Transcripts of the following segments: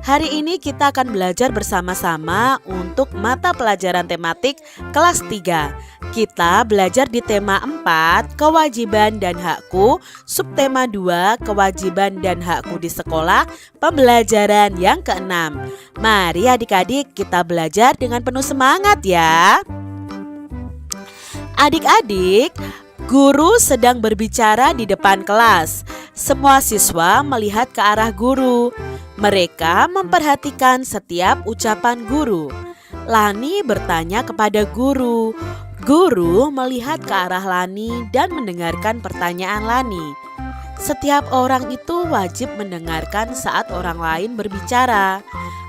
Hari ini kita akan belajar bersama-sama untuk mata pelajaran tematik kelas 3. Kita belajar di tema 4, kewajiban dan hakku, subtema 2, kewajiban dan hakku di sekolah, pembelajaran yang ke-6. Mari adik-adik kita belajar dengan penuh semangat ya. Adik-adik, guru sedang berbicara di depan kelas. Semua siswa melihat ke arah guru. Mereka memperhatikan setiap ucapan guru. Lani bertanya kepada guru. Guru melihat ke arah Lani dan mendengarkan pertanyaan Lani. Setiap orang itu wajib mendengarkan saat orang lain berbicara.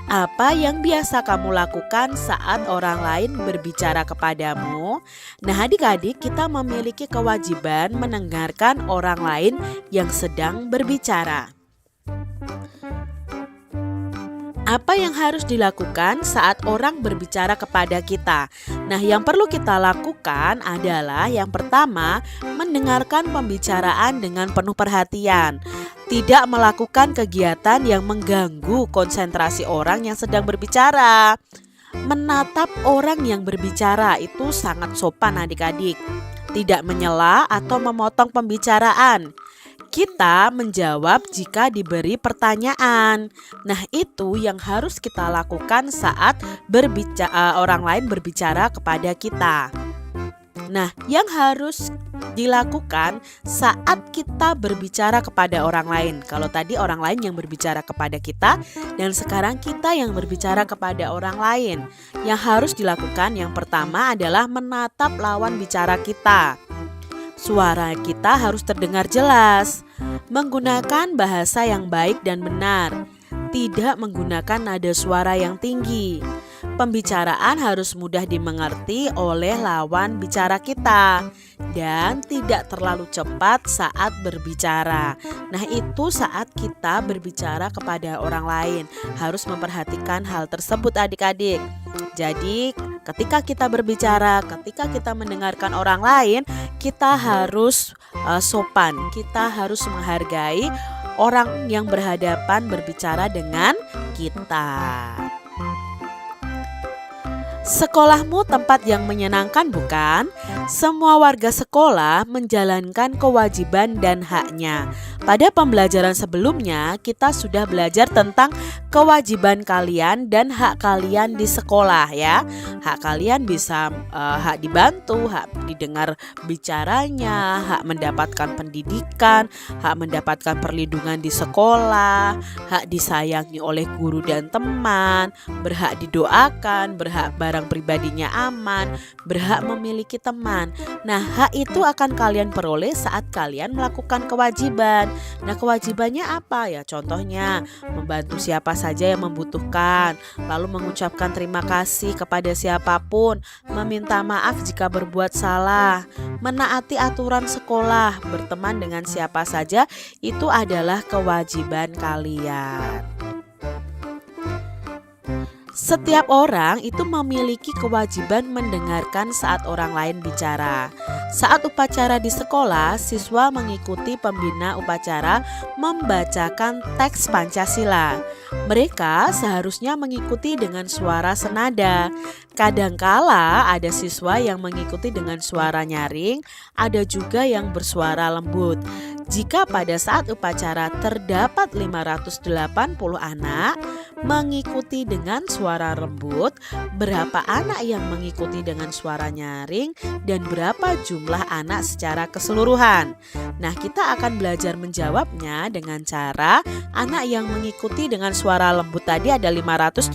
Apa yang biasa kamu lakukan saat orang lain berbicara kepadamu? Nah, adik-adik, kita memiliki kewajiban mendengarkan orang lain yang sedang berbicara. Apa yang harus dilakukan saat orang berbicara kepada kita? Nah, yang perlu kita lakukan adalah yang pertama, mendengarkan pembicaraan dengan penuh perhatian. Tidak melakukan kegiatan yang mengganggu konsentrasi orang yang sedang berbicara. Menatap orang yang berbicara itu sangat sopan adik-adik. Tidak menyela atau memotong pembicaraan. Kita menjawab jika diberi pertanyaan. Nah, itu yang harus kita lakukan saat orang lain berbicara kepada kita. Nah, yang harus dilakukan saat kita berbicara kepada orang lain. Kalau tadi orang lain yang berbicara kepada kita, dan sekarang kita yang berbicara kepada orang lain. Yang harus dilakukan yang pertama adalah menatap lawan bicara kita. Suara kita harus terdengar jelas, menggunakan bahasa yang baik dan benar, tidak menggunakan nada suara yang tinggi. Pembicaraan harus mudah dimengerti oleh lawan bicara kita dan tidak terlalu cepat saat berbicara. Nah, itu saat kita berbicara kepada orang lain. Harus memperhatikan hal tersebut adik-adik. Jadi, ketika kita berbicara, ketika kita mendengarkan orang lain, kita harus sopan. Kita harus menghargai orang yang berhadapan berbicara dengan kita. Sekolahmu tempat yang menyenangkan, bukan? Semua warga sekolah menjalankan kewajiban dan haknya. Pada pembelajaran sebelumnya, kita sudah belajar tentang kewajiban kalian dan hak kalian di sekolah ya. Hak kalian bisa hak dibantu, hak didengar bicaranya, hak mendapatkan pendidikan, hak mendapatkan perlindungan di sekolah, hak disayangi oleh guru dan teman, berhak didoakan, berhak barang pribadinya aman, berhak memiliki teman. Nah, hak itu akan kalian peroleh saat kalian melakukan kewajiban. Nah, kewajibannya apa ya? Contohnya, membantu siapa saja yang membutuhkan, lalu mengucapkan terima kasih kepada siapapun, meminta maaf jika berbuat salah, menaati aturan sekolah, berteman dengan siapa saja, itu adalah kewajiban kalian. Setiap orang itu memiliki kewajiban mendengarkan saat orang lain bicara. Saat upacara di sekolah, siswa mengikuti pembina upacara membacakan teks Pancasila. Mereka seharusnya mengikuti dengan suara senada. Kadangkala ada siswa yang mengikuti dengan suara nyaring, ada juga yang bersuara lembut. Jika pada saat upacara terdapat 580 anak mengikuti dengan suara lembut, berapa anak yang mengikuti dengan suara nyaring, dan berapa jumlah anak secara keseluruhan? Nah, kita akan belajar menjawabnya dengan cara anak yang mengikuti dengan suara lembut tadi ada 580.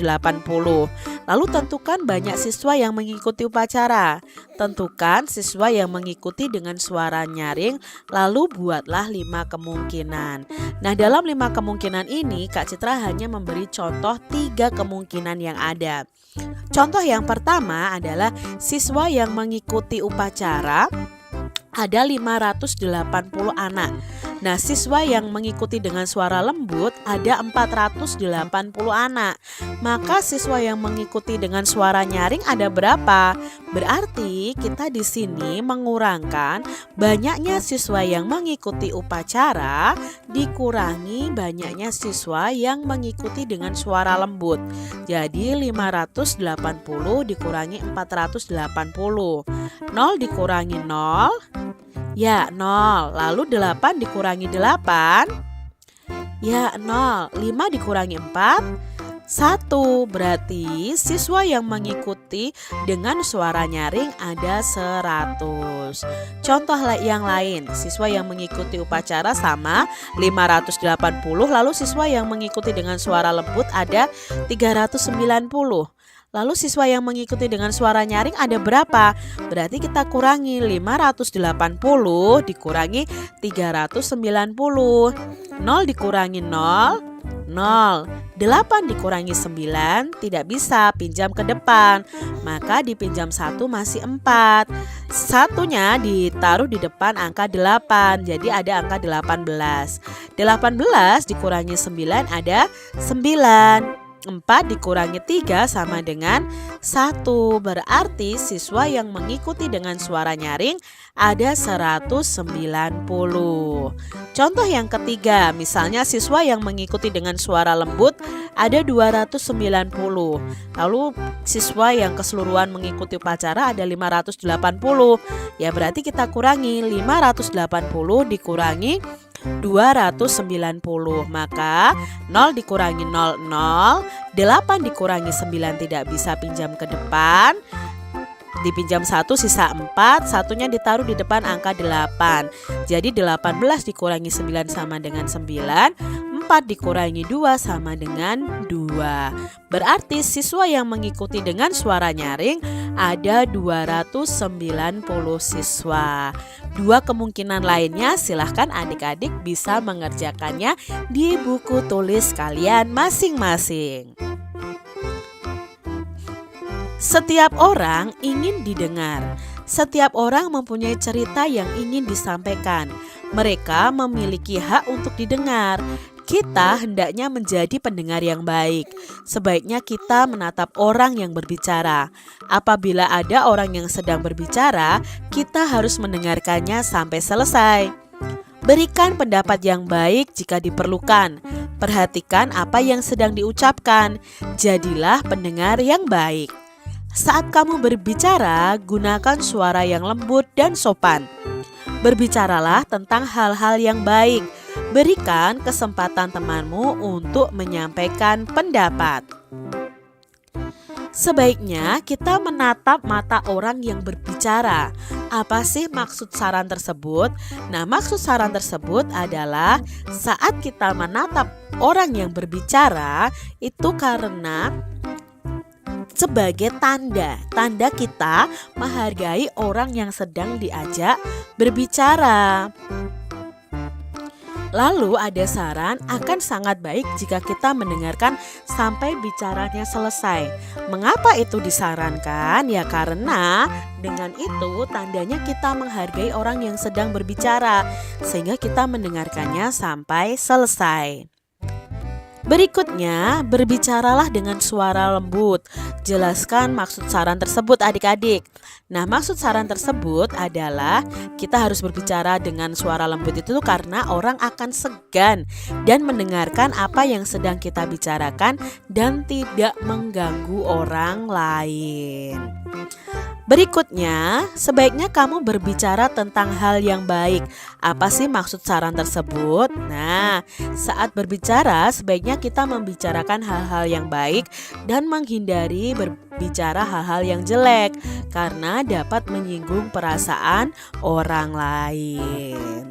Lalu tentukan banyak siswa yang mengikuti upacara. Tentukan siswa yang mengikuti dengan suara nyaring, lalu buatlah 5 kemungkinan. Nah, dalam 5 kemungkinan ini Kak Citra hanya memberi contoh 3 kemungkinan yang ada. Contoh yang pertama adalah siswa yang mengikuti upacara ada 580 anak. Nah, siswa yang mengikuti dengan suara lembut ada 480 anak. Maka siswa yang mengikuti dengan suara nyaring ada berapa? Berarti kita di sini mengurangkan banyaknya siswa yang mengikuti upacara dikurangi banyaknya siswa yang mengikuti dengan suara lembut. Jadi 580 dikurangi 480. 0 dikurangi 0. Ya, 0. Lalu 8 dikurangi 8. Ya, 0. 5 dikurangi 4. 1. Berarti siswa yang mengikuti dengan suara nyaring ada 100. Contoh yang lain, siswa yang mengikuti upacara sama 580. Lalu siswa yang mengikuti dengan suara lembut ada 390. Lalu siswa yang mengikuti dengan suara nyaring ada berapa? Berarti kita kurangi 580 dikurangi 390. 0 dikurangi 0, 0. 8 dikurangi 9 tidak bisa, pinjam ke depan. Maka dipinjam 1 masih 4. Satunya ditaruh di depan angka 8. Jadi ada angka 18. 18 dikurangi 9 ada 9. 4 dikurangi 3 sama dengan 1. Berarti siswa yang mengikuti dengan suara nyaring ada 190. Contoh yang ketiga, misalnya siswa yang mengikuti dengan suara lembut ada 290. Lalu siswa yang keseluruhan mengikuti upacara ada 580. Ya berarti kita kurangi 580 dikurangi 290. Maka 0 dikurangi 0, 0. 8 dikurangi 9 tidak bisa, pinjam ke depan. Dipinjam 1 sisa 4. Satunya ditaruh di depan angka 8. Jadi 18 dikurangi 9 sama dengan 9. 4 dikurangi 2 sama dengan 2. Berarti siswa yang mengikuti dengan suara nyaring ada 290 siswa. Dua kemungkinan lainnya silahkan adik-adik bisa mengerjakannya di buku tulis kalian masing-masing. Setiap orang ingin didengar. Setiap orang mempunyai cerita yang ingin disampaikan. Mereka memiliki hak untuk didengar. Kita hendaknya menjadi pendengar yang baik. Sebaiknya kita menatap orang yang berbicara. Apabila ada orang yang sedang berbicara, kita harus mendengarkannya sampai selesai. Berikan pendapat yang baik jika diperlukan. Perhatikan apa yang sedang diucapkan. Jadilah pendengar yang baik. Saat kamu berbicara, gunakan suara yang lembut dan sopan. Berbicaralah tentang hal-hal yang baik. Berikan kesempatan temanmu untuk menyampaikan pendapat. Sebaiknya kita menatap mata orang yang berbicara. Apa sih maksud saran tersebut? Nah, maksud saran tersebut adalah saat kita menatap orang yang berbicara itu karena sebagai tanda kita menghargai orang yang sedang diajak berbicara. Lalu ada saran, akan sangat baik jika kita mendengarkan sampai bicaranya selesai. Mengapa itu disarankan? Ya karena dengan itu tandanya kita menghargai orang yang sedang berbicara, sehingga kita mendengarkannya sampai selesai. Berikutnya, berbicaralah dengan suara lembut. Jelaskan maksud saran tersebut adik-adik. Nah, maksud saran tersebut adalah kita harus berbicara dengan suara lembut itu karena orang akan segan dan mendengarkan apa yang sedang kita bicarakan dan tidak mengganggu orang lain. Berikutnya, sebaiknya kamu berbicara tentang hal yang baik. Apa sih maksud saran tersebut? Nah, saat berbicara sebaiknya kita membicarakan hal-hal yang baik dan menghindari berbicara hal-hal yang jelek karena dapat menyinggung perasaan orang lain.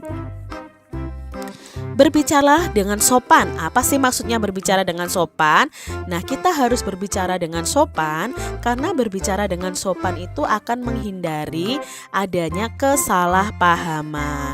Berbicaralah dengan sopan. Apa sih maksudnya berbicara dengan sopan? Nah, kita harus berbicara dengan sopan karena berbicara dengan sopan itu akan menghindari adanya kesalahpahaman.